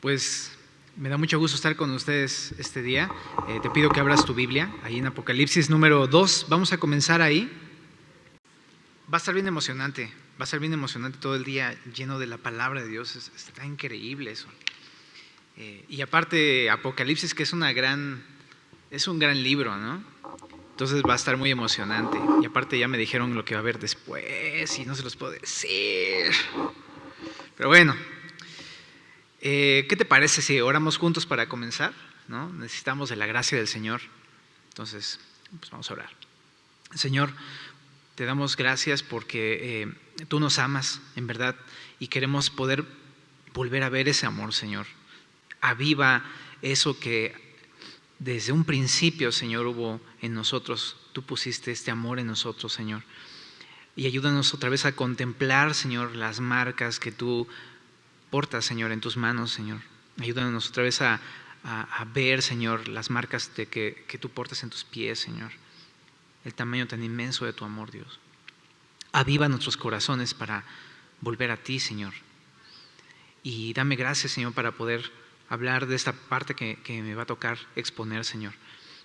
Pues me da mucho gusto estar con ustedes este día. Te pido que abras tu Biblia, ahí en Apocalipsis número 2. Vamos a comenzar ahí. Va a estar bien emocionante, todo el día lleno de la palabra de Dios. Está increíble eso. Y aparte Apocalipsis, que es un gran libro, ¿no? Entonces va a estar muy emocionante. Y aparte ya me dijeron lo que va a haber después y no se los puedo decir. Pero bueno, ¿qué te parece si oramos juntos para comenzar? ¿No? Necesitamos de la gracia del Señor. Entonces, pues vamos a orar. Señor, te damos gracias porque tú nos amas, en verdad, y queremos poder volver a ver ese amor, Señor. Aviva eso que desde un principio, Señor, hubo en nosotros. Tú pusiste este amor en nosotros, Señor. Y ayúdanos otra vez a contemplar, Señor, las marcas que tú portas, Señor, en tus manos, Señor. Ayúdanos otra vez a ver, Señor, las marcas que tú portas en tus pies, Señor. El tamaño tan inmenso de tu amor, Dios. Aviva nuestros corazones para volver a ti, Señor. Y dame gracias, Señor, para poder hablar de esta parte que me va a tocar exponer, Señor.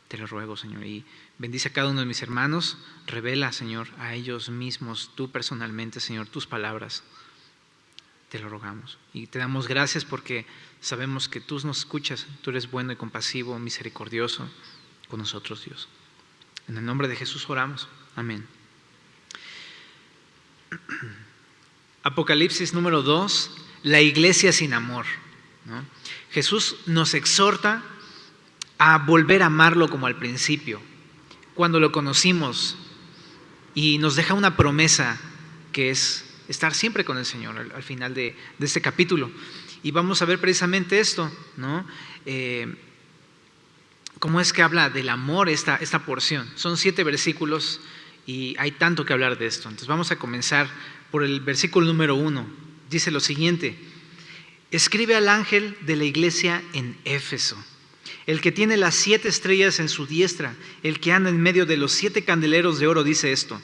Te lo ruego, Señor. Y bendice a cada uno de mis hermanos. Revela, Señor, a ellos mismos, tú personalmente, Señor, tus palabras. Te lo rogamos. Y te damos gracias porque sabemos que tú nos escuchas. Tú eres bueno y compasivo, misericordioso con nosotros, Dios. En el nombre de Jesús oramos. Amén. Apocalipsis número 2, la iglesia sin amor, ¿no? Jesús nos exhorta a volver a amarlo como al principio, cuando lo conocimos, y nos deja una promesa que es estar siempre con el Señor al final de este capítulo. Y vamos a ver precisamente esto, ¿no? ¿Cómo es que habla del amor esta porción? Son 7 versículos y hay tanto que hablar de esto. Entonces vamos a comenzar por el versículo número 1. Dice lo siguiente: escribe al ángel de la iglesia en Éfeso, el que tiene las 7 estrellas en su diestra, el que anda en medio de los 7 candeleros de oro, dice esto: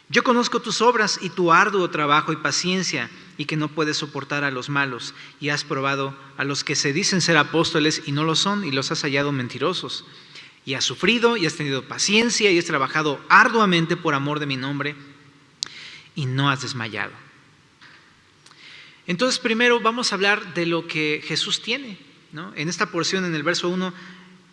yo conozco tus obras y tu arduo trabajo y paciencia, y que no puedes soportar a los malos, y has probado a los que se dicen ser apóstoles y no lo son, y los has hallado mentirosos. Y has sufrido y has tenido paciencia y has trabajado arduamente por amor de mi nombre, y no has desmayado. Entonces, primero vamos a hablar de lo que Jesús tiene, ¿no? En esta porción, en el verso 1,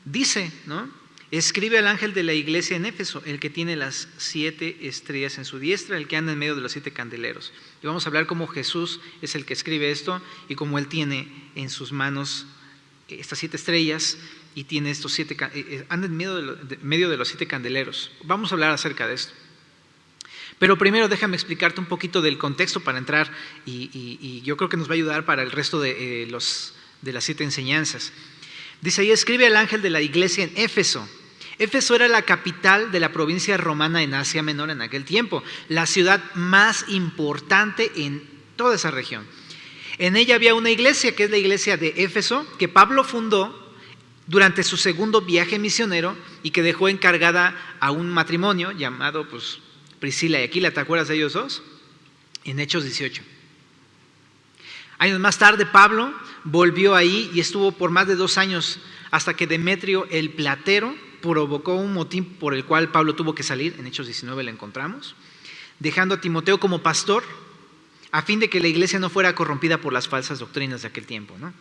dice, ¿no? Escribe al ángel de la iglesia en Éfeso, el que tiene las 7 estrellas en su diestra, el que anda en medio de los 7 candeleros. Y vamos a hablar cómo Jesús es el que escribe esto y cómo Él tiene en sus manos estas 7 estrellas y tiene estos 7, anda en medio de los 7 candeleros. Vamos a hablar acerca de esto. Pero primero déjame explicarte un poquito del contexto para entrar y yo creo que nos va a ayudar para el resto de las 7 enseñanzas. Dice ahí: escribe al ángel de la iglesia en Éfeso. Éfeso era la capital de la provincia romana en Asia Menor en aquel tiempo, la ciudad más importante en toda esa región. En ella había una iglesia, que es la iglesia de Éfeso, que Pablo fundó durante su segundo viaje misionero y que dejó encargada a un matrimonio llamado Priscila y Aquila. ¿Te acuerdas de ellos dos? En Hechos 18. Años más tarde Pablo volvió ahí y estuvo por más de 2 años hasta que Demetrio el platero provocó un motín por el cual Pablo tuvo que salir. En Hechos 19 lo encontramos, dejando a Timoteo como pastor a fin de que la iglesia no fuera corrompida por las falsas doctrinas de aquel tiempo, ¿no?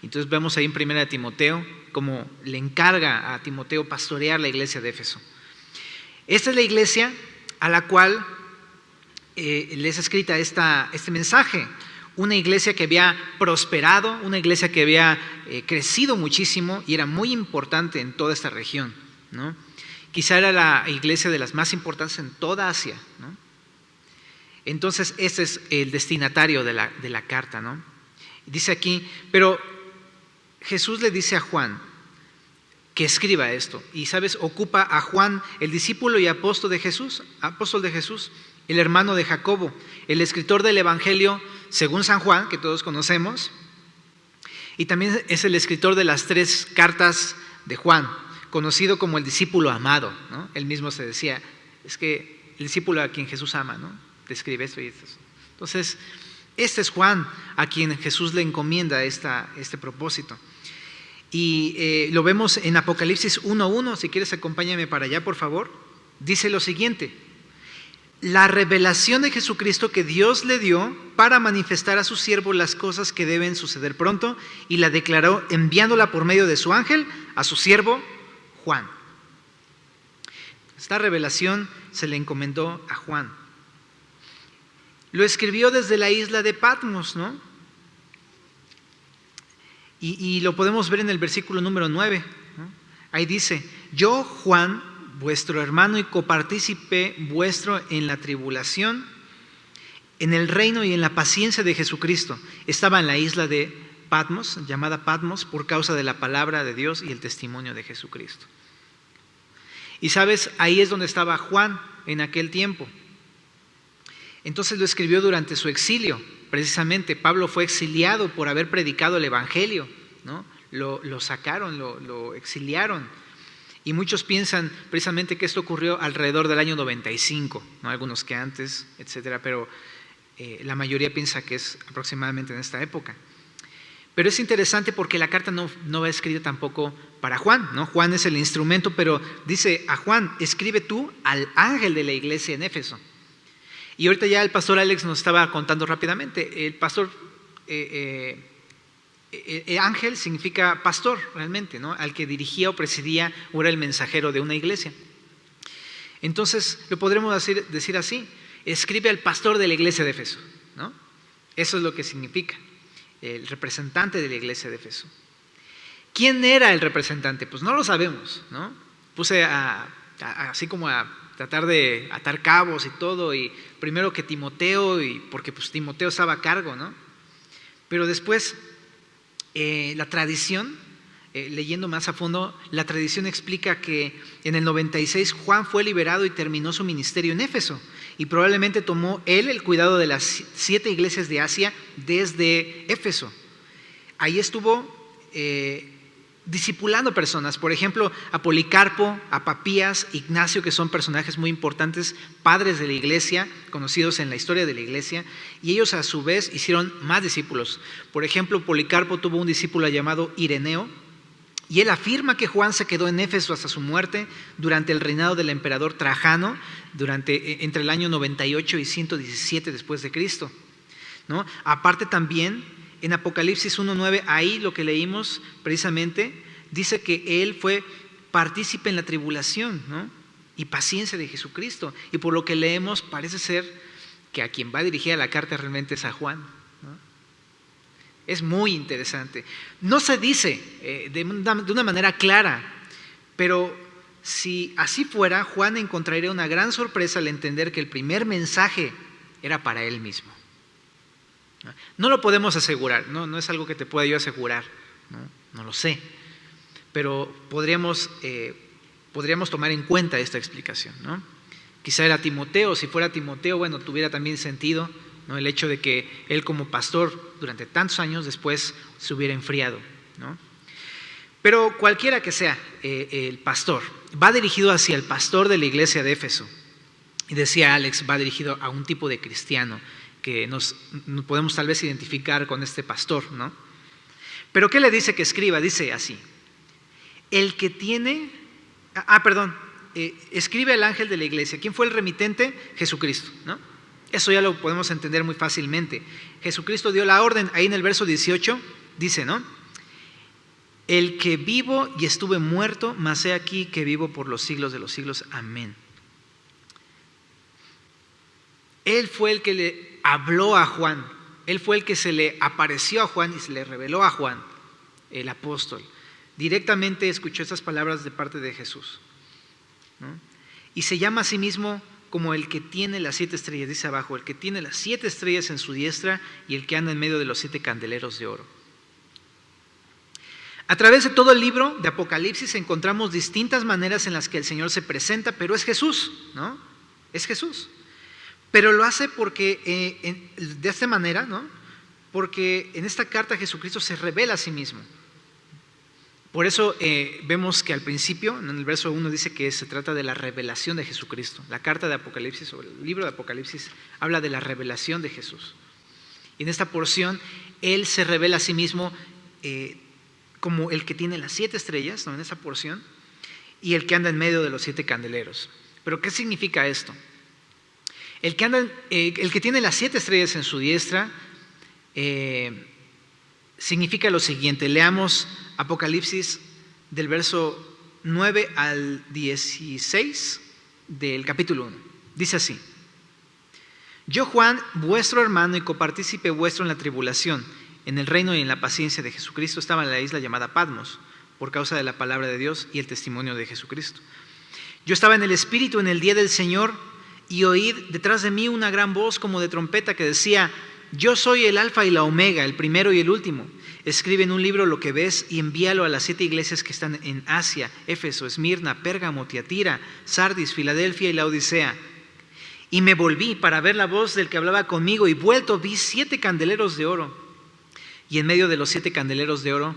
Entonces vemos ahí en 1 Timoteo cómo le encarga a Timoteo pastorear la iglesia de Éfeso. Esta es la iglesia a la cual les es escrita este mensaje. Una iglesia que había prosperado, una iglesia que había crecido muchísimo y era muy importante en toda esta región, ¿no? Quizá era la iglesia de las más importantes en toda Asia, ¿no? Entonces este es el destinatario de la carta, ¿no? Dice aquí, pero Jesús le dice a Juan que escriba esto, y sabes, ocupa a Juan, el discípulo y apóstol de Jesús, el hermano de Jacobo, el escritor del Evangelio según San Juan, que todos conocemos, y también es el escritor de las 3 cartas de Juan, conocido como el discípulo amado, ¿no? Él mismo se decía, es que el discípulo a quien Jesús ama, ¿no? Describe esto y esto. Entonces, Este es Juan, a quien Jesús le encomienda este propósito. Y lo vemos en Apocalipsis 1:1, si quieres acompáñame para allá, por favor. Dice lo siguiente: la revelación de Jesucristo que Dios le dio para manifestar a su siervo las cosas que deben suceder pronto, y la declaró enviándola por medio de su ángel a su siervo Juan. Esta revelación se le encomendó a Juan. Lo escribió desde la isla de Patmos, ¿no? Y lo podemos ver en el versículo número 9, ¿no? Ahí dice: yo, Juan, vuestro hermano y copartícipe vuestro en la tribulación, en el reino y en la paciencia de Jesucristo. Estaba en la isla de Patmos, llamada Patmos, por causa de la palabra de Dios y el testimonio de Jesucristo. Y sabes, ahí es donde estaba Juan en aquel tiempo. Entonces lo escribió durante su exilio. Precisamente Pablo fue exiliado por haber predicado el evangelio, ¿no? Lo sacaron, lo exiliaron. Y muchos piensan precisamente que esto ocurrió alrededor del año 95, ¿no? Algunos que antes, etcétera, pero la mayoría piensa que es aproximadamente en esta época. Pero es interesante porque la carta no va escrita tampoco para Juan, ¿no? Juan es el instrumento, pero dice a Juan: escribe tú al ángel de la iglesia en Éfeso. Y ahorita ya el pastor Alex nos estaba contando rápidamente. El pastor, ángel significa pastor realmente, ¿no? Al que dirigía o presidía o era el mensajero de una iglesia. Entonces lo podremos decir así: escribe al pastor de la iglesia de Éfeso, ¿no? Eso es lo que significa, el representante de la iglesia de Éfeso. ¿Quién era el representante? Pues no lo sabemos, ¿no? Puse así como a tratar de atar cabos y todo, y primero que Timoteo, y porque pues Timoteo estaba a cargo, ¿no? Pero después la tradición, leyendo más a fondo, la tradición explica que en el 96 Juan fue liberado y terminó su ministerio en Éfeso, y probablemente tomó él el cuidado de las 7 iglesias de Asia desde Éfeso. Ahí estuvo discipulando personas, por ejemplo a Policarpo, a Papías, Ignacio, que son personajes muy importantes, padres de la iglesia, conocidos en la historia de la iglesia, y ellos a su vez hicieron más discípulos. Por ejemplo, Policarpo tuvo un discípulo llamado Ireneo, y él afirma que Juan se quedó en Éfeso hasta su muerte durante el reinado del emperador Trajano, entre el año 98 y 117 después de Cristo, ¿no? Aparte también en Apocalipsis 1:9, ahí lo que leímos precisamente, dice que él fue partícipe en la tribulación, ¿no? Y paciencia de Jesucristo. Y por lo que leemos parece ser que a quien va dirigida la carta realmente es a Juan, ¿no? Es muy interesante. No se dice de una manera clara, pero si así fuera, Juan encontraría una gran sorpresa al entender que el primer mensaje era para él mismo. No lo podemos asegurar, no es algo que te pueda yo asegurar, no lo sé, pero podríamos tomar en cuenta esta explicación, ¿no? Quizá era Timoteo. Si fuera Timoteo, bueno, tuviera también sentido, ¿no? El hecho de que él como pastor durante tantos años después se hubiera enfriado, ¿no? Pero cualquiera que sea el pastor, va dirigido hacia el pastor de la iglesia de Éfeso. Y decía Alex, va dirigido a un tipo de cristiano que nos podemos tal vez identificar con este pastor, ¿no? Pero ¿qué le dice que escriba? Dice así: el que tiene, escribe al ángel de la iglesia. ¿Quién fue el remitente? Jesucristo, ¿no? Eso ya lo podemos entender muy fácilmente. Jesucristo dio la orden, ahí en el verso 18 dice, ¿no? El que vivo y estuve muerto, mas he aquí que vivo por los siglos de los siglos. Amén. Él fue el que le habló a Juan, él fue el que se le apareció a Juan y se le reveló a Juan, el apóstol. Directamente escuchó estas palabras de parte de Jesús, ¿no? Y se llama a sí mismo como el que tiene las 7 estrellas, dice abajo, el que tiene las 7 estrellas en su diestra y el que anda en medio de los 7 candeleros de oro. A través de todo el libro de Apocalipsis encontramos distintas maneras en las que el Señor se presenta, pero es Jesús, ¿no? Es Jesús. Pero lo hace porque, de esta manera, ¿no? Porque en esta carta Jesucristo se revela a sí mismo. Por eso vemos que al principio, en el verso 1 dice que se trata de la revelación de Jesucristo. La carta de Apocalipsis o el libro de Apocalipsis habla de la revelación de Jesús. Y en esta porción, Él se revela a sí mismo como el que tiene las 7 estrellas, ¿no? En esa porción, y el que anda en medio de los 7 candeleros. ¿Pero qué significa esto? El que tiene las 7 estrellas en su diestra significa lo siguiente. Leamos Apocalipsis del verso 9 al 16 del capítulo 1. Dice así: Yo, Juan, vuestro hermano y copartícipe vuestro en la tribulación, en el reino y en la paciencia de Jesucristo, estaba en la isla llamada Patmos, por causa de la palabra de Dios y el testimonio de Jesucristo. Yo estaba en el Espíritu en el día del Señor, y oí detrás de mí una gran voz como de trompeta que decía: Yo soy el Alfa y la Omega, el primero y el último. Escribe en un libro lo que ves y envíalo a las 7 iglesias que están en Asia: Éfeso, Esmirna, Pérgamo, Tiatira, Sardis, Filadelfia y Laodicea. Y me volví para ver la voz del que hablaba conmigo, y vuelto vi 7 candeleros de oro, y en medio de los 7 candeleros de oro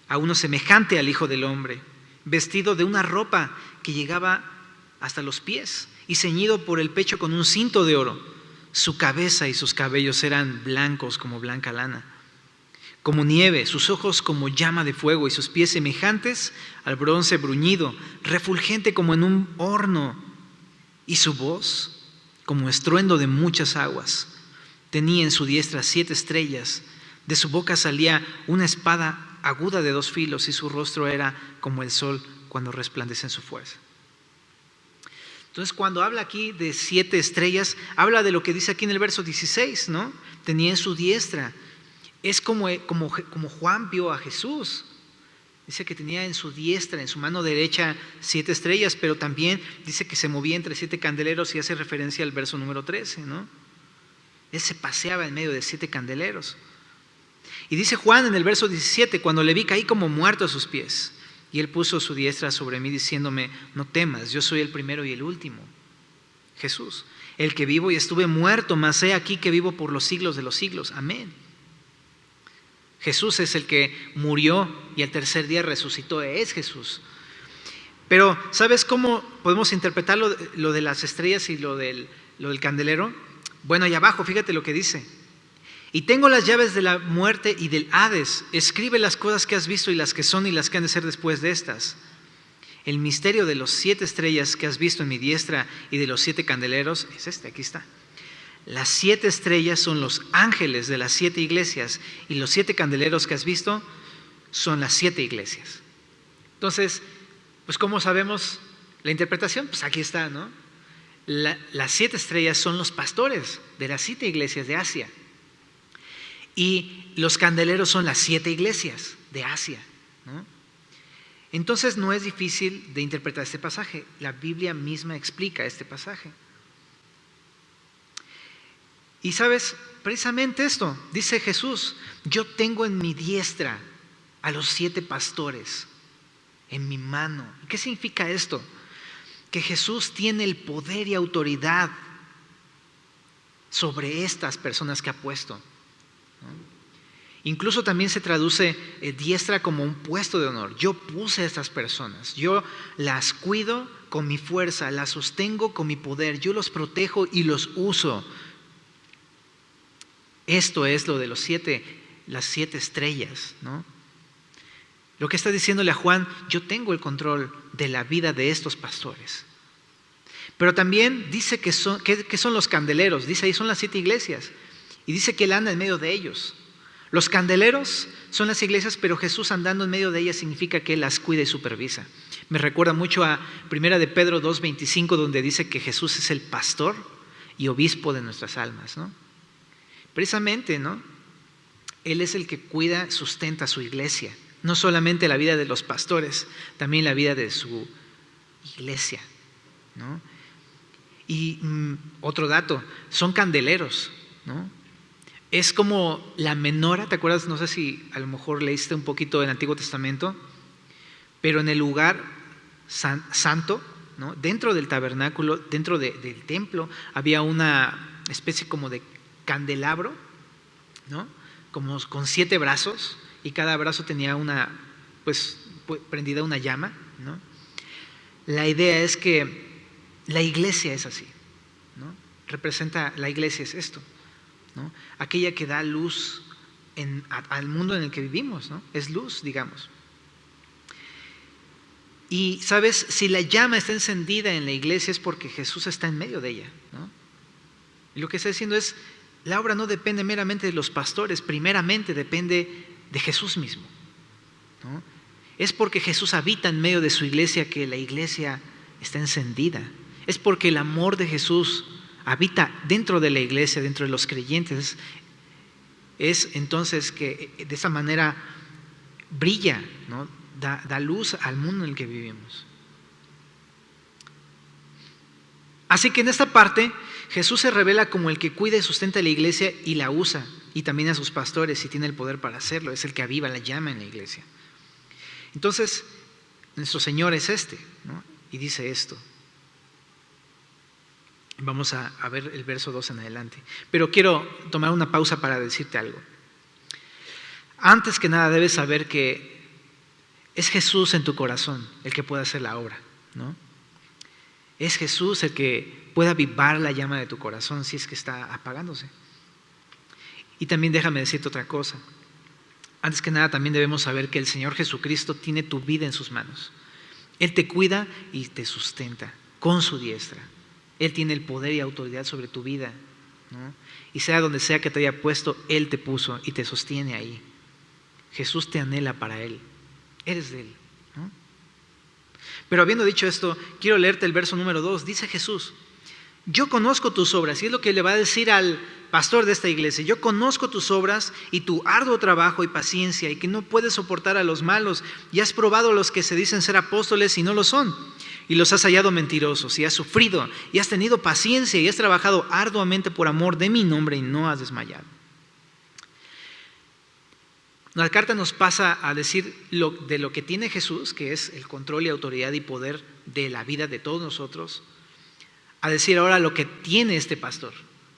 a uno semejante al Hijo del Hombre, vestido de una ropa que llegaba hasta los pies y ceñido por el pecho con un cinto de oro. Su cabeza y sus cabellos eran blancos como blanca lana, como nieve, sus ojos como llama de fuego y sus pies semejantes al bronce bruñido, refulgente como en un horno, y su voz como estruendo de muchas aguas. Tenía en su diestra 7 estrellas, de su boca salía una espada aguda de 2 filos, y su rostro era como el sol cuando resplandece en su fuerza. Entonces, cuando habla aquí de 7 estrellas, habla de lo que dice aquí en el verso 16, ¿no? Tenía en su diestra. Es como Juan vio a Jesús. Dice que tenía en su diestra, en su mano derecha, 7 estrellas, pero también dice que se movía entre 7 candeleros, y hace referencia al verso número 13, ¿no? Él se paseaba en medio de 7 candeleros. Y dice Juan en el verso 17: Cuando le vi, caí como muerto a sus pies, y él puso su diestra sobre mí diciéndome: No temas, yo soy el primero y el último, Jesús, el que vivo y estuve muerto, mas he aquí que vivo por los siglos de los siglos. Amén. Jesús es el que murió y al tercer día resucitó, es Jesús. Pero ¿sabes cómo podemos interpretar lo de las estrellas y lo del candelero? Bueno, allá abajo, fíjate lo que dice: Y tengo las llaves de la muerte y del Hades. Escribe las cosas que has visto y las que son y las que han de ser después de estas. El misterio de los 7 estrellas que has visto en mi diestra y de los 7 candeleros es este, aquí está. Las 7 estrellas son los ángeles de las 7 iglesias, y los 7 candeleros que has visto son las 7 iglesias. Entonces, pues ¿cómo sabemos la interpretación? Pues aquí está, ¿no? Las 7 estrellas son los pastores de las 7 iglesias de Asia, y los candeleros son las 7 iglesias de Asia, ¿no? Entonces no es difícil de interpretar este pasaje. La Biblia misma explica este pasaje. Y sabes, precisamente esto, dice Jesús: Yo tengo en mi diestra a los 7 pastores, en mi mano. ¿Qué significa esto? Que Jesús tiene el poder y autoridad sobre estas personas que ha puesto, ¿no? Incluso también se traduce diestra como un puesto de honor. Yo puse a estas personas, yo las cuido con mi fuerza, las sostengo con mi poder, yo los protejo y los uso. Esto es lo de las 7 estrellas, ¿no? Lo que está diciéndole a Juan: yo tengo el control de la vida de estos pastores. Pero también dice que son los candeleros. Dice ahí son las 7 iglesias, y dice que él anda en medio de ellos. Los candeleros son las iglesias, pero Jesús andando en medio de ellas significa que él las cuida y supervisa. Me recuerda mucho a 1 de Pedro 2:25, donde dice que Jesús es el pastor y obispo de nuestras almas, ¿no? Precisamente, ¿no? Él es el que cuida, sustenta su iglesia. No solamente la vida de los pastores, también la vida de su iglesia, ¿no? Y otro dato, son candeleros, ¿no? Es como la menora, ¿te acuerdas? No sé si a lo mejor leíste un poquito del Antiguo Testamento, pero en el lugar santo, ¿no? Dentro del tabernáculo, dentro del templo, había una especie como de candelabro, ¿no? Como con 7 brazos, y cada brazo tenía prendida una llama, ¿no? La idea es que la iglesia es así, ¿no? Representa, la iglesia es esto. ¿no? Aquella que da luz al mundo en el que vivimos, ¿no? Es luz, digamos. Y sabes, si la llama está encendida en la iglesia es porque Jesús está en medio de ella, ¿no? Y lo que está diciendo es, la obra no depende meramente de los pastores, primeramente depende de Jesús mismo, ¿no? Es porque Jesús habita en medio de su iglesia que la iglesia está encendida. Es porque el amor de Jesús habita dentro de la iglesia, dentro de los creyentes. Es entonces que de esa manera brilla, ¿no? Da luz al mundo en el que vivimos. Así que en esta parte Jesús se revela como el que cuida y sustenta la iglesia y la usa, y también a sus pastores, y tiene el poder para hacerlo. Es el que aviva la llama en la iglesia. Entonces nuestro Señor es ¿no? Y dice esto. Vamos a ver el verso 2 en adelante. Pero quiero tomar una pausa para decirte algo. Antes que nada debes saber que es Jesús en tu corazón el que puede hacer la obra, ¿no? Es Jesús el que puede avivar la llama de tu corazón si es que está apagándose. Y también déjame decirte otra cosa. Antes que nada también debemos saber que el Señor Jesucristo tiene tu vida en sus manos. Él te cuida y te sustenta con su diestra. Él tiene el poder y autoridad sobre tu vida, ¿no? Y sea donde sea que te haya puesto, Él te puso y te sostiene ahí. Jesús te anhela para Él. Eres de Él, ¿no? Pero habiendo dicho esto, quiero leerte el verso número 2. Dice Jesús, yo conozco tus obras. Y es lo que le va a decir al pastor de esta iglesia. Yo conozco tus obras y tu arduo trabajo y paciencia, y que no puedes soportar a los malos, y has probado a los que se dicen ser apóstoles y no lo son, y los has hallado mentirosos, y has sufrido, y has tenido paciencia, y has trabajado arduamente por amor de mi nombre, y no has desmayado. La carta nos pasa a decir de lo que tiene Jesús, que es el control y autoridad y poder de la vida de todos nosotros, a decir ahora lo que tiene este pastor,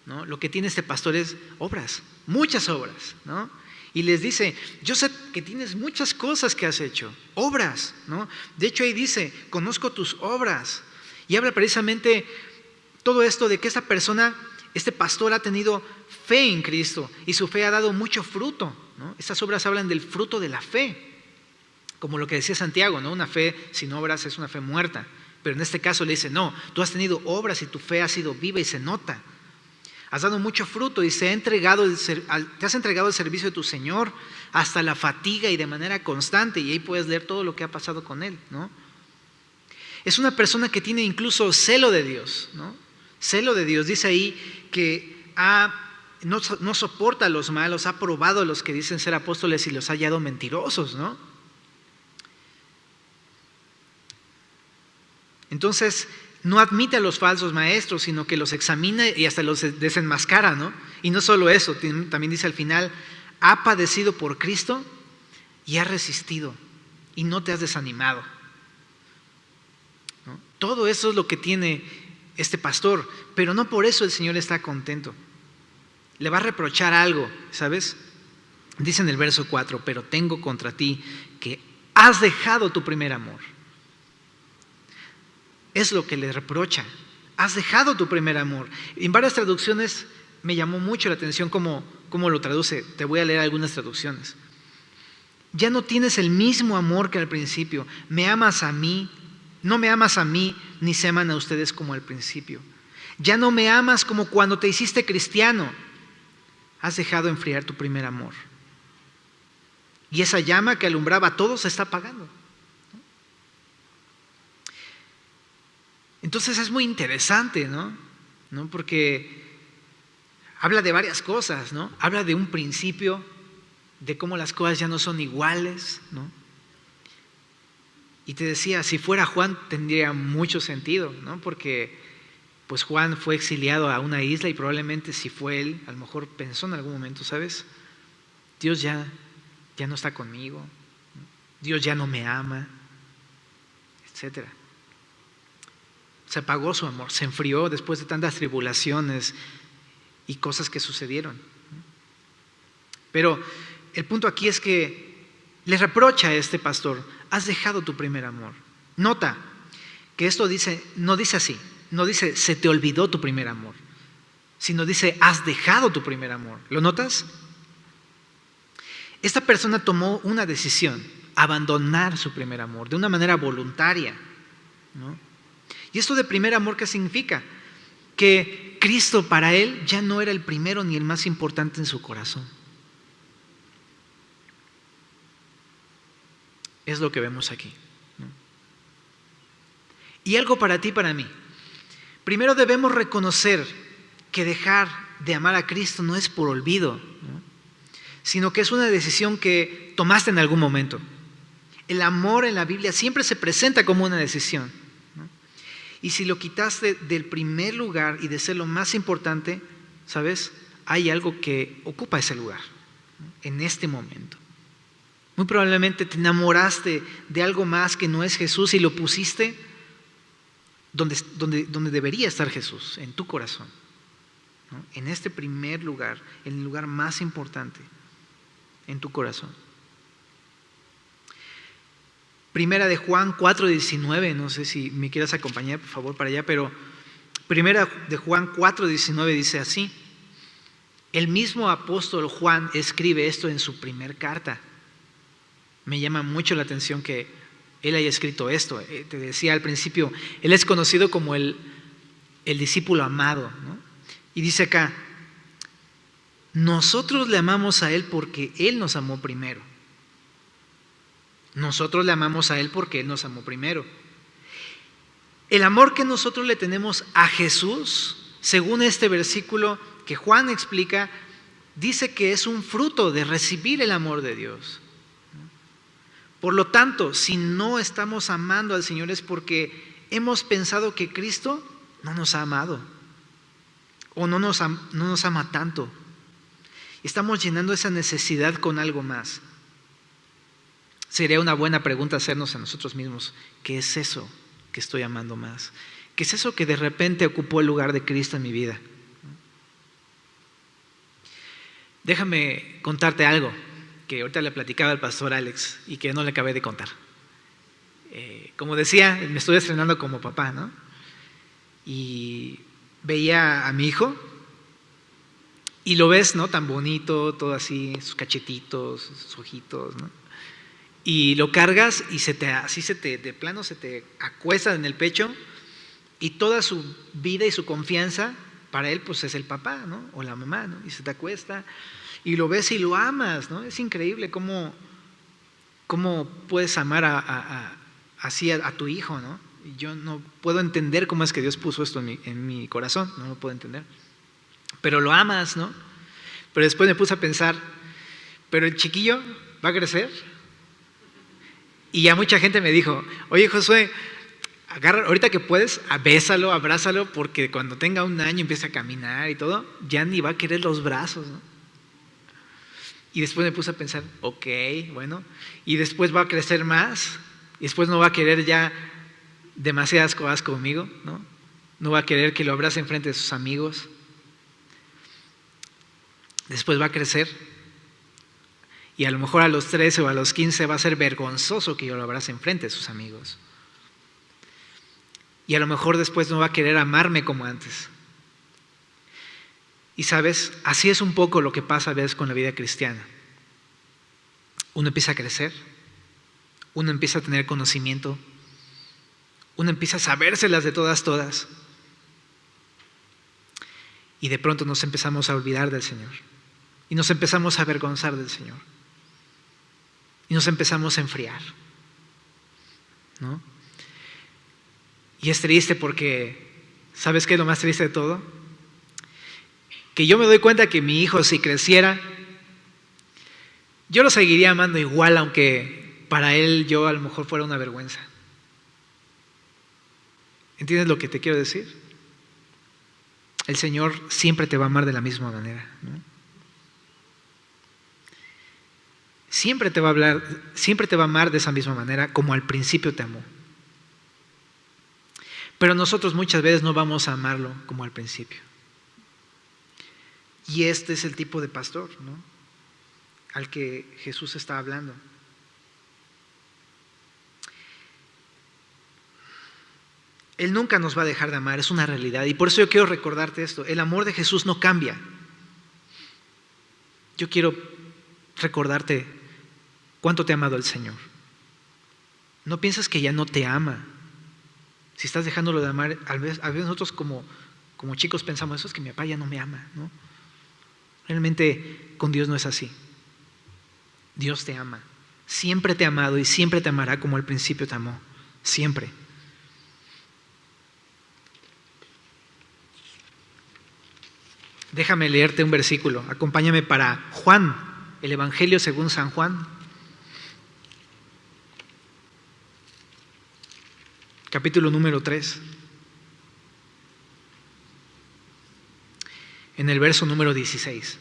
¿no? Lo que tiene este pastor es obras, muchas obras, ¿no? Y les dice, yo sé que tienes muchas cosas que has hecho, obras, ¿no? De hecho ahí dice, conozco tus obras. Y habla precisamente todo esto de que esta persona, este pastor ha tenido fe en Cristo y su fe ha dado mucho fruto, ¿no? Estas obras hablan del fruto de la fe, como lo que decía Santiago, ¿no? Una fe sin obras es una fe muerta. Pero en este caso le dice, no, tú has tenido obras y tu fe ha sido viva y se nota. Has dado mucho fruto y te has entregado al servicio de tu Señor hasta la fatiga y de manera constante. Y ahí puedes leer todo lo que ha pasado con él, ¿no? Es una persona que tiene incluso celo de Dios, ¿no? Celo de Dios. Dice ahí que no soporta a los malos, ha probado a los que dicen ser apóstoles y los ha hallado mentirosos, ¿no? Entonces, no admite a los falsos maestros, sino que los examina y hasta los desenmascara, ¿no? Y no solo eso, también dice al final, ha padecido por Cristo y ha resistido y no te has desanimado, ¿no? Todo eso es lo que tiene este pastor, pero no por eso el Señor está contento. Le va a reprochar algo, ¿sabes? Dice en el verso 4, pero tengo contra ti que has dejado tu primer amor. Es lo que le reprocha. Has dejado tu primer amor. En varias traducciones me llamó mucho la atención cómo lo traduce. Te voy a leer algunas traducciones. Ya no tienes el mismo amor que al principio. Me amas a mí, no me amas a mí, ni se aman a ustedes como al principio. Ya no me amas como cuando te hiciste cristiano. Has dejado enfriar tu primer amor. Y esa llama que alumbraba a todos se está apagando. Entonces es muy interesante, ¿no? Porque habla de varias cosas, ¿no? Habla de un principio, de cómo las cosas ya no son iguales, ¿no? Y te decía, si fuera Juan tendría mucho sentido, ¿no? Porque pues Juan fue exiliado a una isla y probablemente si fue él, a lo mejor pensó en algún momento, ¿sabes? Dios ya no está conmigo, ¿no? Dios ya no me ama, etcétera. Se apagó su amor, se enfrió después de tantas tribulaciones y cosas que sucedieron. Pero el punto aquí es que le reprocha a este pastor, has dejado tu primer amor. Nota que esto no dice así, no dice se te olvidó tu primer amor. sino dice, has dejado tu primer amor. ¿Lo notas? Esta persona tomó una decisión, abandonar su primer amor, de una manera voluntaria, ¿no? ¿Y esto de primer amor qué significa? Que Cristo para él ya no era el primero ni el más importante en su corazón. Es lo que vemos aquí, ¿no? Y algo para ti y para mí. Primero debemos reconocer que dejar de amar a Cristo no es por olvido, ¿no? Sino que es una decisión que tomaste en algún momento. El amor en la Biblia siempre se presenta como una decisión, ¿no? Y si lo quitaste del primer lugar y de ser lo más importante, ¿sabes? Hay algo que ocupa ese lugar, ¿no? En este momento. Muy probablemente te enamoraste de algo más que no es Jesús y lo pusiste donde debería estar Jesús, en tu corazón, ¿no? En este primer lugar, en el lugar más importante, en tu corazón. Primera de Juan 4:19, no sé si me quieras acompañar por favor para allá, pero Primera de Juan 4:19 dice así. El mismo apóstol Juan escribe esto en su primer carta. Me llama mucho la atención que él haya escrito esto. Te decía al principio, él es conocido como el discípulo amado, ¿no? Y dice acá, nosotros le amamos a él porque él nos amó primero. Nosotros le amamos a él porque él nos amó primero. El amor que nosotros le tenemos a Jesús, según este versículo que Juan explica, dice que es un fruto de recibir el amor de Dios. Por lo tanto, si no estamos amando al Señor es porque hemos pensado que Cristo no nos ha amado o no nos ama tanto. Estamos llenando esa necesidad con algo más. Sería una buena pregunta hacernos a nosotros mismos, ¿qué es eso que estoy amando más? ¿Qué es eso que de repente ocupó el lugar de Cristo en mi vida? Déjame contarte algo que ahorita le platicaba al pastor Alex y que no le acabé de contar. Como decía, me estoy estrenando como papá, ¿no? Y veía a mi hijo y lo ves, ¿no? Tan bonito, todo así, sus cachetitos, sus ojitos, ¿no? Y lo cargas y de plano se te acuesta en el pecho y toda su vida y su confianza para él pues es el papá, ¿no? O la mamá, ¿no? Y se te acuesta y lo ves y lo amas, ¿no? Es increíble cómo puedes amar así a tu hijo, ¿no? Y yo no puedo entender cómo es que Dios puso esto en mi corazón, no lo puedo entender. Pero lo amas, ¿no? Pero después me puse a pensar, pero el chiquillo va a crecer. Y ya mucha gente me dijo, oye Josué, agarra, ahorita que puedes, bésalo, abrázalo, porque cuando tenga 1 año empiece a caminar y todo, ya ni va a querer los brazos, ¿no? Y después me puse a pensar, ok, bueno, y después va a crecer más, y después no va a querer ya demasiadas cosas conmigo, ¿no? No va a querer que lo abrace en frente de sus amigos. Después va a crecer. Y a lo mejor a los 13 o a los 15 va a ser vergonzoso que yo lo abrace enfrente de sus amigos. Y a lo mejor después no va a querer amarme como antes. Y sabes, así es un poco lo que pasa a veces con la vida cristiana. Uno empieza a crecer, uno empieza a tener conocimiento, uno empieza a sabérselas de todas. Y de pronto nos empezamos a olvidar del Señor. Y nos empezamos a avergonzar del Señor. Y nos empezamos a enfriar, ¿no? Y es triste porque, ¿sabes qué es lo más triste de todo? Que yo me doy cuenta que mi hijo, si creciera, yo lo seguiría amando igual, aunque para él yo a lo mejor fuera una vergüenza. ¿Entiendes lo que te quiero decir? El Señor siempre te va a amar de la misma manera, ¿no? Siempre te va a amar de esa misma manera como al principio te amó. Pero nosotros muchas veces no vamos a amarlo como al principio. Y este es el tipo de pastor, ¿no?, al que Jesús está hablando. Él nunca nos va a dejar de amar, es una realidad. Y por eso yo quiero recordarte esto, el amor de Jesús no cambia. Yo quiero recordarte cuánto te ha amado el Señor. No piensas que ya no te ama. Si estás dejándolo de amar, a veces nosotros como chicos pensamos, eso es que mi papá ya no me ama, ¿no? Realmente con Dios no es así. Dios te ama. Siempre te ha amado y siempre te amará como al principio te amó. Siempre. Déjame leerte un versículo. Acompáñame para Juan, el Evangelio según San Juan. Capítulo número 3. En el verso número 16.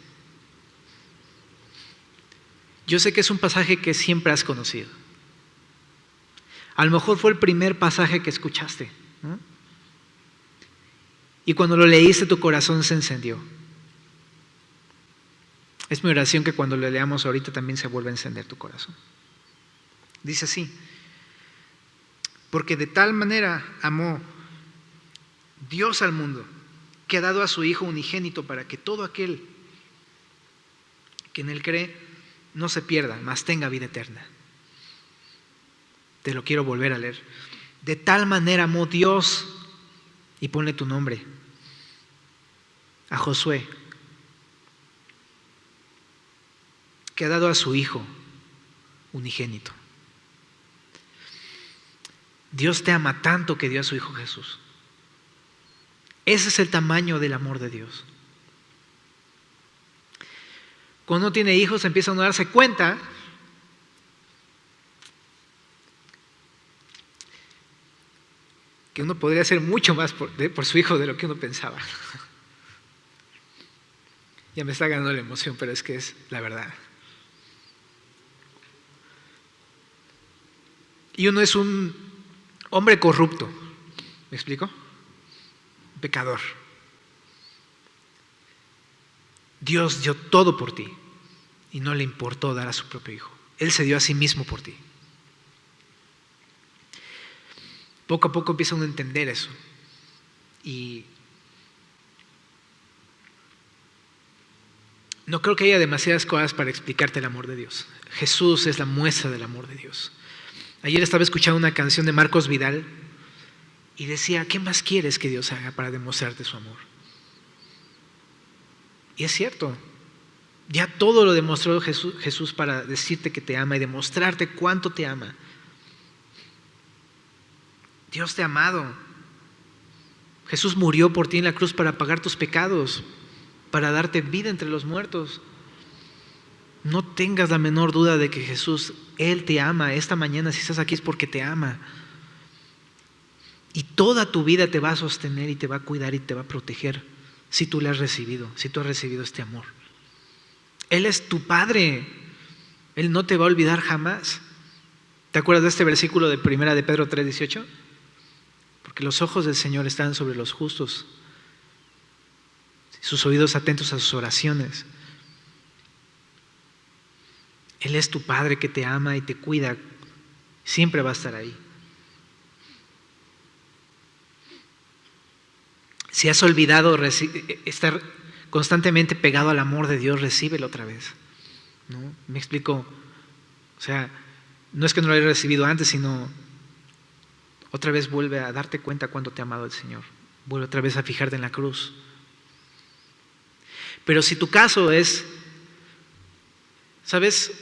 Yo sé que es un pasaje que siempre has conocido. A lo mejor fue el primer pasaje que escuchaste, ¿no? Y cuando lo leíste tu corazón se encendió. Es mi oración que cuando lo leamos ahorita también se vuelva a encender tu corazón. Dice así: porque de tal manera amó Dios al mundo, que ha dado a su Hijo unigénito para que todo aquel que en Él cree no se pierda, mas tenga vida eterna. Te lo quiero volver a leer. De tal manera amó Dios, y ponle tu nombre, a Josué, que ha dado a su Hijo unigénito. Dios te ama tanto que dio a su Hijo Jesús. Ese es el tamaño del amor de Dios. Cuando uno tiene hijos empieza a darse cuenta que uno podría hacer mucho más por su hijo de lo que uno pensaba. Ya me está ganando la emoción, pero es que es la verdad. Y uno es un hombre corrupto, ¿me explico? Un pecador. Dios dio todo por ti y no le importó dar a su propio hijo. Él se dio a sí mismo por ti. Poco a poco empieza uno a entender eso. Y no creo que haya demasiadas cosas para explicarte el amor de Dios. Jesús es la muestra del amor de Dios. Ayer estaba escuchando una canción de Marcos Vidal y decía, ¿qué más quieres que Dios haga para demostrarte su amor? Y es cierto, ya todo lo demostró Jesús para decirte que te ama y demostrarte cuánto te ama. Dios te ha amado. Jesús murió por ti en la cruz para pagar tus pecados, para darte vida entre los muertos. No tengas la menor duda de que Jesús, Él te ama. Esta mañana si estás aquí es porque te ama. Y toda tu vida te va a sostener y te va a cuidar y te va a proteger si tú le has recibido, si tú has recibido este amor. Él es tu Padre. Él no te va a olvidar jamás. ¿Te acuerdas de este versículo de 1 de Pedro 3:18? Porque los ojos del Señor están sobre los justos, sus oídos atentos a sus oraciones. Él es tu Padre que te ama y te cuida. Siempre va a estar ahí. Si has olvidado estar constantemente pegado al amor de Dios, recíbelo otra vez, ¿no? Me explico. O sea, no es que no lo hayas recibido antes, sino otra vez vuelve a darte cuenta cuánto te ha amado el Señor. Vuelve otra vez a fijarte en la cruz. Pero si tu caso es, ¿sabes?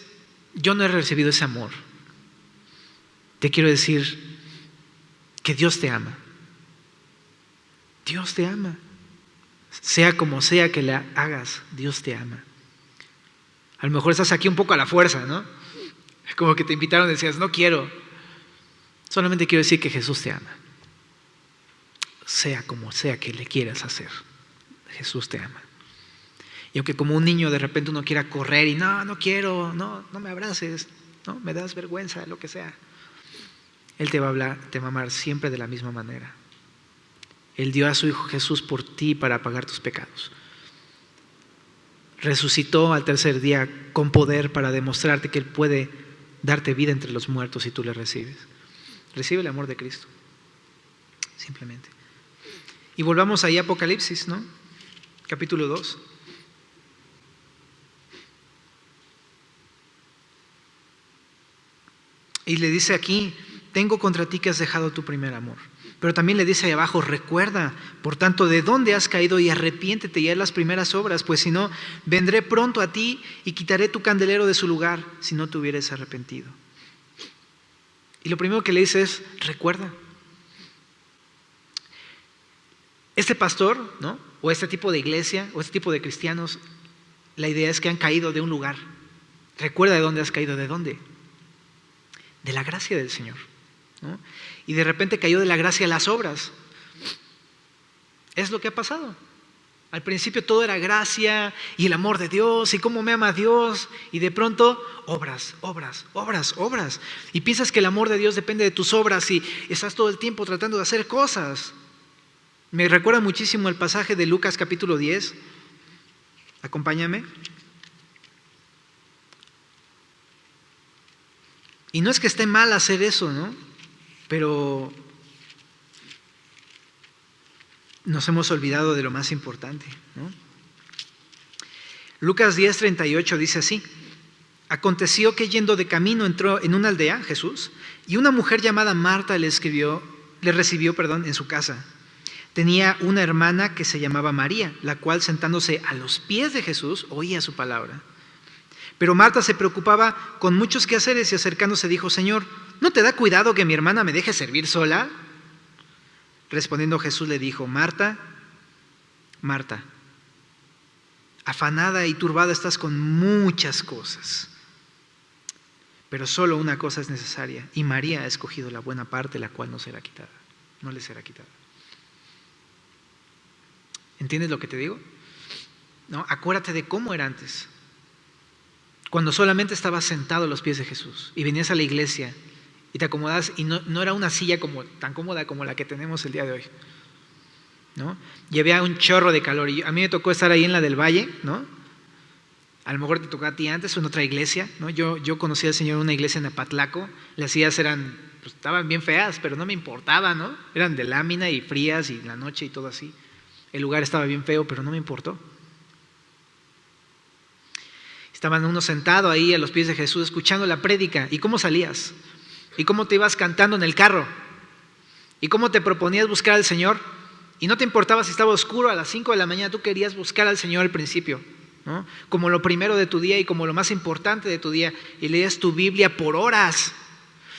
Yo no he recibido ese amor. Te quiero decir que Dios te ama. Dios te ama. Sea como sea que le hagas, Dios te ama. A lo mejor estás aquí un poco a la fuerza, ¿no? Como que te invitaron y decías, no quiero. Solamente quiero decir que Jesús te ama. Sea como sea que le quieras hacer, Jesús te ama. Y aunque como un niño de repente uno quiera correr y no quiero, no me abraces, no me das vergüenza, lo que sea. Él te va a hablar, te va a amar siempre de la misma manera. Él dio a su Hijo Jesús por ti para pagar tus pecados. Resucitó al tercer día con poder para demostrarte que Él puede darte vida entre los muertos si tú le recibes. Recibe el amor de Cristo. simplemente. Y volvamos ahí a Apocalipsis, ¿no? Capítulo 2. Y le dice aquí: tengo contra ti que has dejado tu primer amor. Pero también le dice ahí abajo: recuerda, por tanto, de dónde has caído y arrepiéntete y haz las primeras obras, pues si no, vendré pronto a ti y quitaré tu candelero de su lugar si no te hubieres arrepentido. Y lo primero que le dice es: recuerda. Este pastor, ¿no? O este tipo de iglesia, o este tipo de cristianos, la idea es que han caído de un lugar. Recuerda de dónde has caído. ¿De dónde? De la gracia del Señor, ¿no? Y de repente cayó de la gracia a las obras. Es lo que ha pasado. Al principio todo era gracia y el amor de Dios y cómo me ama Dios, y de pronto obras, obras, obras, obras. Y piensas que el amor de Dios depende de tus obras y estás todo el tiempo tratando de hacer cosas. Me recuerda muchísimo el pasaje de Lucas capítulo 10. Acompáñame. Y no es que esté mal hacer eso, ¿no? Pero nos hemos olvidado de lo más importante, ¿no? Lucas 10:38 dice así: aconteció que yendo de camino entró en una aldea, Jesús, y una mujer llamada Marta le recibió en su casa. Tenía una hermana que se llamaba María, la cual sentándose a los pies de Jesús oía su palabra. Pero Marta se preocupaba con muchos quehaceres y acercándose dijo: Señor, ¿no te da cuidado que mi hermana me deje servir sola? Respondiendo Jesús le dijo: Marta, Marta, afanada y turbada estás con muchas cosas, pero solo una cosa es necesaria, y María ha escogido la buena parte, la cual no le será quitada. ¿Entiendes lo que te digo? ¿No? Acuérdate de cómo era antes, cuando solamente estabas sentado a los pies de Jesús y venías a la iglesia y te acomodabas, y no era una silla tan cómoda como la que tenemos el día de hoy, ¿no? Y había un chorro de calor, y a mí me tocó estar ahí en la del Valle, ¿no? A lo mejor te tocó a ti antes o en otra iglesia, ¿no? Yo conocí al Señor en una iglesia en Apatlaco. Las sillas estaban bien feas, pero no me importaba, ¿no? Eran de lámina y frías, y la noche y todo así. El lugar estaba bien feo, pero no me importó. Estaban uno sentado ahí a los pies de Jesús escuchando la prédica. ¿Y cómo salías? ¿Y cómo te ibas cantando en el carro? ¿Y cómo te proponías buscar al Señor? Y no te importaba si estaba oscuro a las 5 de la mañana, tú querías buscar al Señor al principio, ¿no? Como lo primero de tu día y como lo más importante de tu día. Y leías tu Biblia por horas.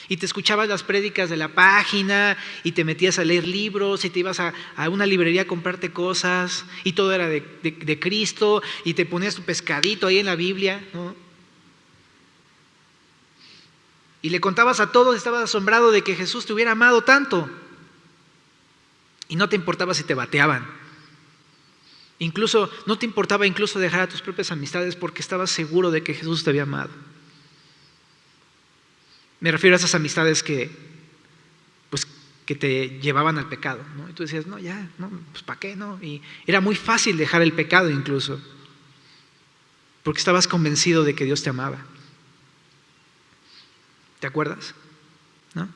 Y te escuchabas las prédicas de la página, y te metías a leer libros, y te ibas a una librería a comprarte cosas, y todo era de Cristo, y te ponías tu pescadito ahí en la Biblia, ¿no? Y le contabas a todos, estabas asombrado de que Jesús te hubiera amado tanto, y no te importaba si te bateaban. No te importaba incluso dejar a tus propias amistades, porque estabas seguro de que Jesús te había amado. Me refiero a esas amistades que te llevaban al pecado, ¿no? Y tú decías: no, ya, no, pues ¿para qué? No. Y era muy fácil dejar el pecado incluso, porque estabas convencido de que Dios te amaba. ¿Te acuerdas? ¿No?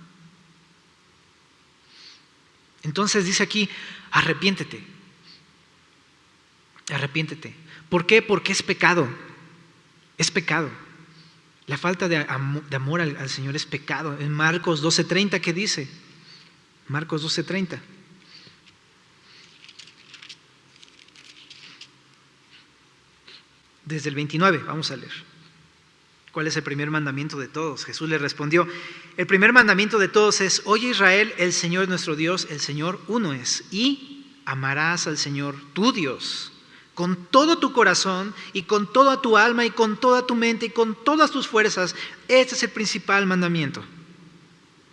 Entonces dice aquí: arrepiéntete. Arrepiéntete. ¿Por qué? Porque es pecado. Es pecado. La falta de amor al Señor es pecado. En Marcos 12:30, ¿qué dice? Marcos 12:30. Desde el 29, vamos a leer. ¿Cuál es el primer mandamiento de todos? Jesús le respondió: el primer mandamiento de todos es: oye Israel, el Señor nuestro Dios, el Señor uno es, y amarás al Señor tu Dios con todo tu corazón y con toda tu alma y con toda tu mente y con todas tus fuerzas. Este es el principal mandamiento.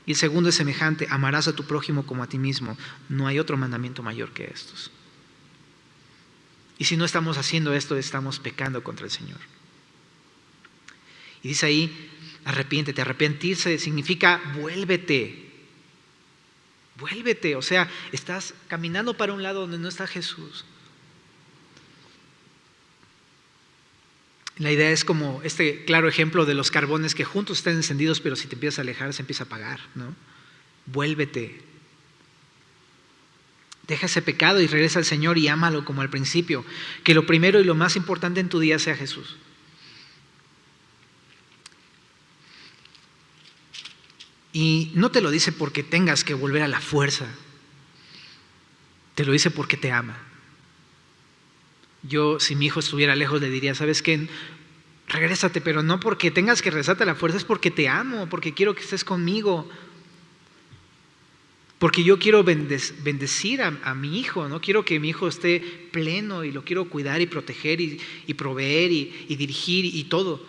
Y el segundo es semejante: amarás a tu prójimo como a ti mismo. No hay otro mandamiento mayor que estos. Y si no estamos haciendo esto, estamos pecando contra el Señor. Y dice ahí: arrepiéntete. Arrepentirse significa vuélvete. Vuélvete. O sea, estás caminando para un lado donde no está Jesús. La idea es como este claro ejemplo de los carbones que juntos están encendidos, pero si te empiezas a alejar se empieza a apagar, ¿no? Vuélvete. Deja ese pecado y regresa al Señor y ámalo como al principio. Que lo primero y lo más importante en tu día sea Jesús. Y no te lo dice porque tengas que volver a la fuerza. Te lo dice porque te ama. Yo, si mi hijo estuviera lejos, le diría, ¿sabes qué? Regrésate, pero no porque tengas que regresarte a la fuerza, es porque te amo, porque quiero que estés conmigo. Porque yo quiero bendecir a mi hijo, no quiero que mi hijo esté pleno y lo quiero cuidar y proteger y proveer y dirigir y todo.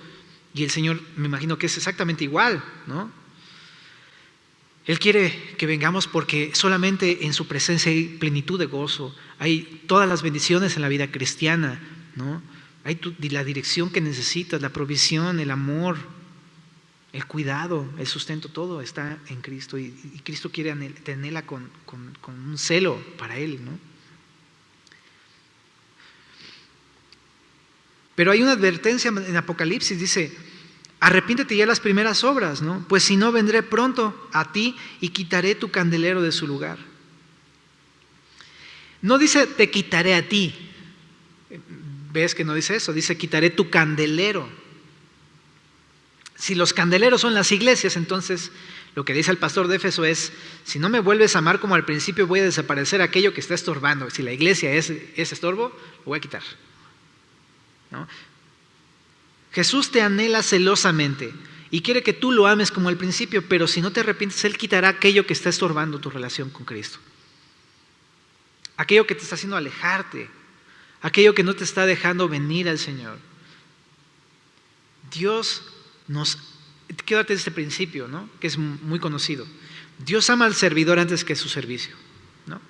Y el Señor, me imagino que es exactamente igual, ¿no? Él quiere que vengamos porque solamente en su presencia hay plenitud de gozo, hay todas las bendiciones en la vida cristiana, ¿no? Hay la dirección que necesitas, la provisión, el amor, el cuidado, el sustento, todo está en Cristo y Cristo quiere tenerla con un celo para Él, ¿no? Pero hay una advertencia en Apocalipsis, dice: arrepiéntete ya de las primeras obras, ¿no? Pues si no, vendré pronto a ti y quitaré tu candelero de su lugar. No dice te quitaré a ti. ¿Ves que no dice eso? Dice quitaré tu candelero. Si los candeleros son las iglesias, entonces lo que dice el pastor de Éfeso es: si no me vuelves a amar como al principio, voy a desaparecer aquello que está estorbando. Si la iglesia es estorbo, lo voy a quitar, ¿no? Jesús te anhela celosamente y quiere que tú lo ames como al principio, pero si no te arrepientes, Él quitará aquello que está estorbando tu relación con Cristo. Aquello que te está haciendo alejarte, aquello que no te está dejando venir al Señor. Quédate de este principio, ¿no? Que es muy conocido. Dios ama al servidor antes que su servicio, ¿no?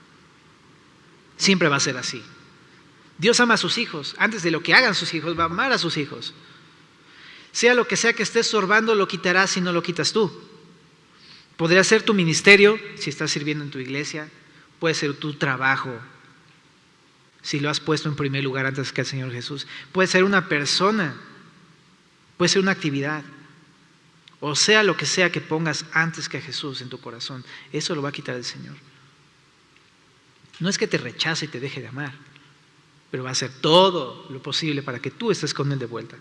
Siempre va a ser así. Dios ama a sus hijos, antes de lo que hagan sus hijos, va a amar a sus hijos. Sea lo que sea que estés estorbando, lo quitarás si no lo quitas tú. Podría ser tu ministerio, si estás sirviendo en tu iglesia, puede ser tu trabajo, si lo has puesto en primer lugar antes que el Señor Jesús. Puede ser una persona, puede ser una actividad, o sea lo que sea que pongas antes que a Jesús en tu corazón, eso lo va a quitar el Señor. No es que te rechace y te deje de amar, pero va a hacer todo lo posible para que tú estés con Él de vuelta.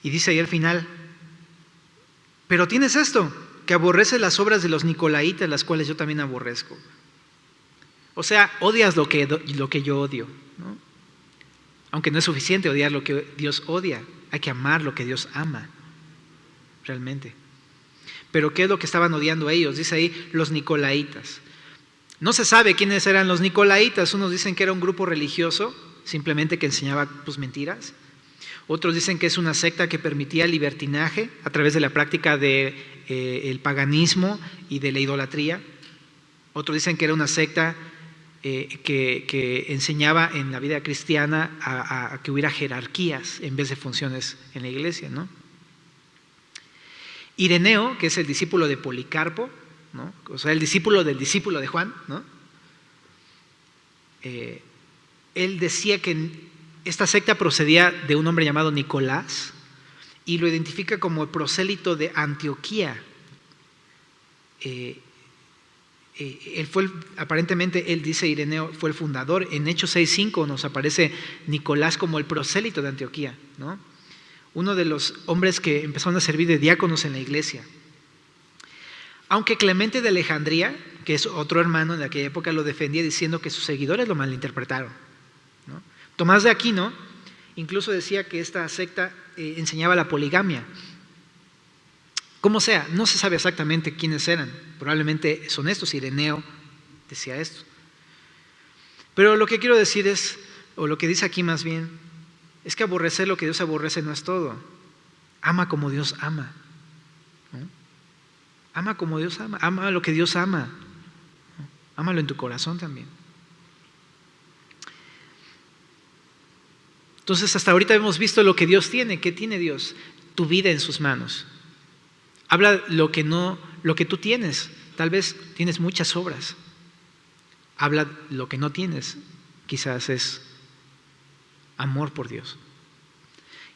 Y dice ahí al final: pero tienes esto, que aborreces las obras de los nicolaítas, las cuales yo también aborrezco. O sea, odias lo que yo odio, ¿no? Aunque no es suficiente odiar lo que Dios odia, hay que amar lo que Dios ama, realmente. Pero ¿qué es lo que estaban odiando ellos? Dice ahí, los nicolaítas. No se sabe quiénes eran los nicolaítas. Unos dicen que era un grupo religioso, simplemente que enseñaba mentiras. Otros dicen que es una secta que permitía libertinaje a través de la práctica del paganismo y de la idolatría. Otros dicen que era una secta que enseñaba en la vida cristiana a que hubiera jerarquías en vez de funciones en la iglesia, ¿no? Ireneo, que es el discípulo de Policarpo, ¿no? O sea, el discípulo del discípulo de Juan, ¿no? Él decía que esta secta procedía de un hombre llamado Nicolás y lo identifica como el prosélito de Antioquía. Aparentemente él dice, Ireneo fue el fundador. En Hechos 6:5 nos aparece Nicolás como el prosélito de Antioquía, ¿no? Uno de los hombres que empezaron a servir de diáconos en la iglesia. Aunque Clemente de Alejandría, que es otro hermano en aquella época, lo defendía diciendo que sus seguidores lo malinterpretaron, ¿no? Tomás de Aquino incluso decía que esta secta enseñaba la poligamia. Como sea, no se sabe exactamente quiénes eran. Probablemente son estos. Ireneo decía esto. Pero lo que quiero decir es, o lo que dice aquí más bien, es que aborrecer lo que Dios aborrece no es todo. Ama como Dios ama, ¿no? Ama como Dios ama. Ama lo que Dios ama, ¿no? Ámalo en tu corazón también. Entonces, hasta ahorita hemos visto lo que Dios tiene. ¿Qué tiene Dios? Tu vida en sus manos. Habla lo que tú tienes. Tal vez tienes muchas obras. Habla lo que no tienes. Quizás es amor por Dios.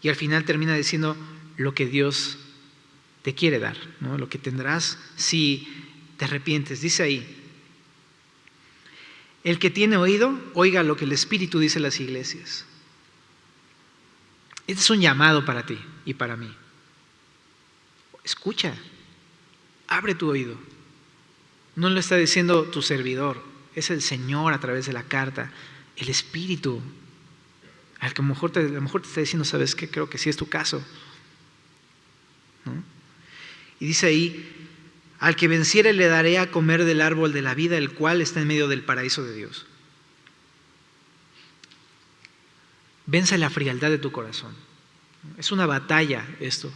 Y al final termina diciendo lo que Dios te quiere dar, ¿no? Lo que tendrás si te arrepientes. Dice ahí: el que tiene oído, oiga lo que el Espíritu dice a las iglesias. Este es un llamado para ti y para mí. Escucha, abre tu oído. No lo está diciendo tu servidor, es el Señor a través de la carta, el Espíritu. A lo mejor te está diciendo: ¿sabes qué? Creo que sí es tu caso, ¿no? Y dice ahí: al que venciere le daré a comer del árbol de la vida, el cual está en medio del paraíso de Dios. Vence la frialdad de tu corazón. Es una batalla esto.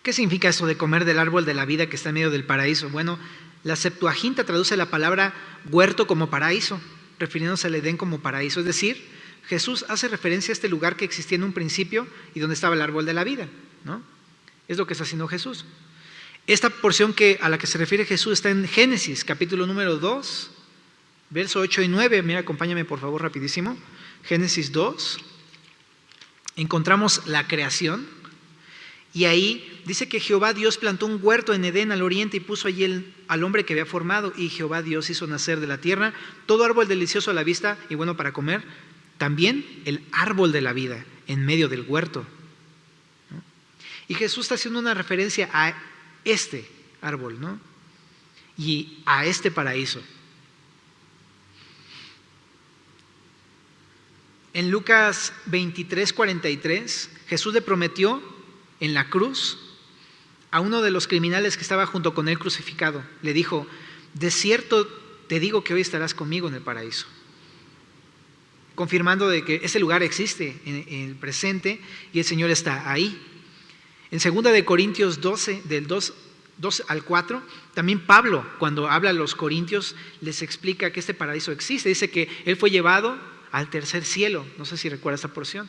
¿Qué significa esto de comer del árbol de la vida que está en medio del paraíso? Bueno, la Septuaginta traduce la palabra huerto como paraíso, refiriéndose al Edén como paraíso. Es decir, Jesús hace referencia a este lugar que existía en un principio y donde estaba el árbol de la vida, ¿no? Es lo que está haciendo Jesús. Esta porción a la que se refiere Jesús está en Génesis, capítulo número 2, verso 8 y 9. Mira, acompáñame por favor rapidísimo. Génesis 2. Encontramos la creación. Y ahí dice que Jehová Dios plantó un huerto en Edén al oriente y puso allí al hombre que había formado. Y Jehová Dios hizo nacer de la tierra todo árbol delicioso a la vista y bueno para comer. También el árbol de la vida en medio del huerto. Y Jesús está haciendo una referencia a este árbol, ¿no? Y a este paraíso. En Lucas 23:43, Jesús le prometió en la cruz a uno de los criminales que estaba junto con él crucificado. Le dijo: de cierto te digo que hoy estarás conmigo en el paraíso. Confirmando de que ese lugar existe en el presente y el Señor está ahí. En 2 de Corintios 12, del 2 al 4, también Pablo, cuando habla a los corintios, les explica que este paraíso existe. Dice que él fue llevado al tercer cielo. No sé si recuerda esta porción.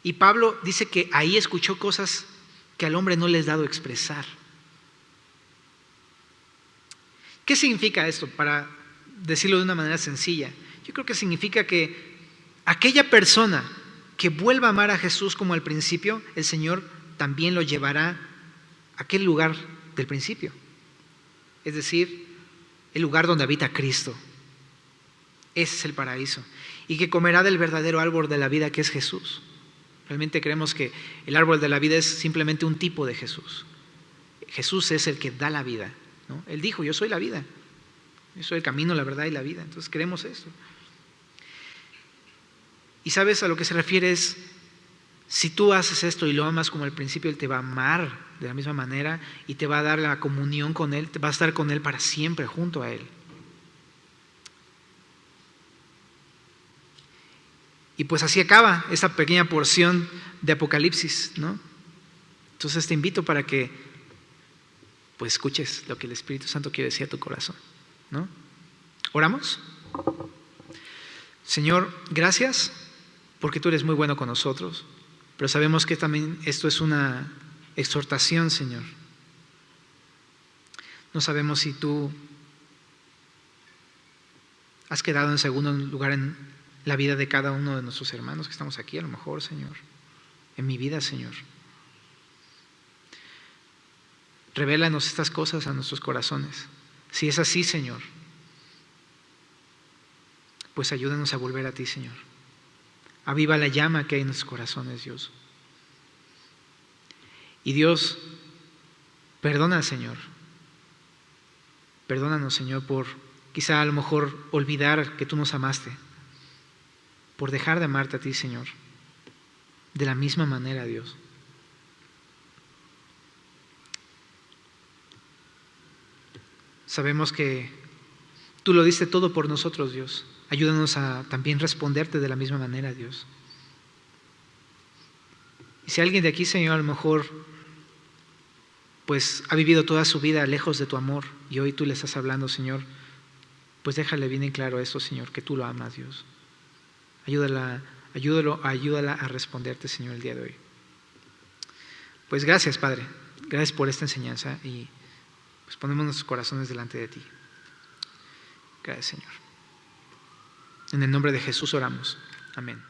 Y Pablo dice que ahí escuchó cosas que al hombre no le es dado expresar. ¿Qué significa esto? Para decirlo de una manera sencilla, yo creo que significa que aquella persona que vuelva a amar a Jesús como al principio, el Señor también lo llevará a aquel lugar del principio, es decir, el lugar donde habita Cristo. Ese es el paraíso. Y que comerá del verdadero árbol de la vida, que es Jesús. Realmente creemos que el árbol de la vida es simplemente un tipo de Jesús. Jesús es el que da la vida, ¿no? Él dijo: yo soy la vida, yo soy el camino, la verdad y la vida. Entonces creemos esto. Y sabes a lo que se refiere es: si tú haces esto y lo amas como al principio, Él te va a amar de la misma manera y te va a dar la comunión con Él, te va a estar con Él para siempre junto a Él. Y pues así acaba esta pequeña porción de Apocalipsis, ¿no? Entonces te invito para que pues escuches lo que el Espíritu Santo quiere decir a tu corazón, ¿no? ¿Oramos? Señor, gracias porque tú eres muy bueno con nosotros, pero sabemos que también esto es una exhortación, Señor. No sabemos si tú has quedado en segundo lugar en la vida de cada uno de nuestros hermanos que estamos aquí, a lo mejor, Señor, en mi vida, Señor. Revélanos estas cosas a nuestros corazones. Si es así, Señor, pues ayúdanos a volver a ti, Señor. Aviva la llama que hay en nuestros corazones, Dios. Y Dios, perdona, Señor. Perdónanos, Señor, por quizá a lo mejor olvidar que tú nos amaste, por dejar de amarte a ti, Señor, de la misma manera, Dios. Sabemos que tú lo diste todo por nosotros, Dios. Ayúdanos a también responderte de la misma manera, Dios. Y si alguien de aquí, Señor, a lo mejor pues ha vivido toda su vida lejos de tu amor y hoy tú le estás hablando, Señor, pues déjale bien en claro eso, Señor, que tú lo amas, Dios. Ayúdala a responderte, Señor, el día de hoy. Pues gracias, Padre. Gracias por esta enseñanza y pues ponemos nuestros corazones delante de ti. Gracias, Señor. En el nombre de Jesús oramos. Amén.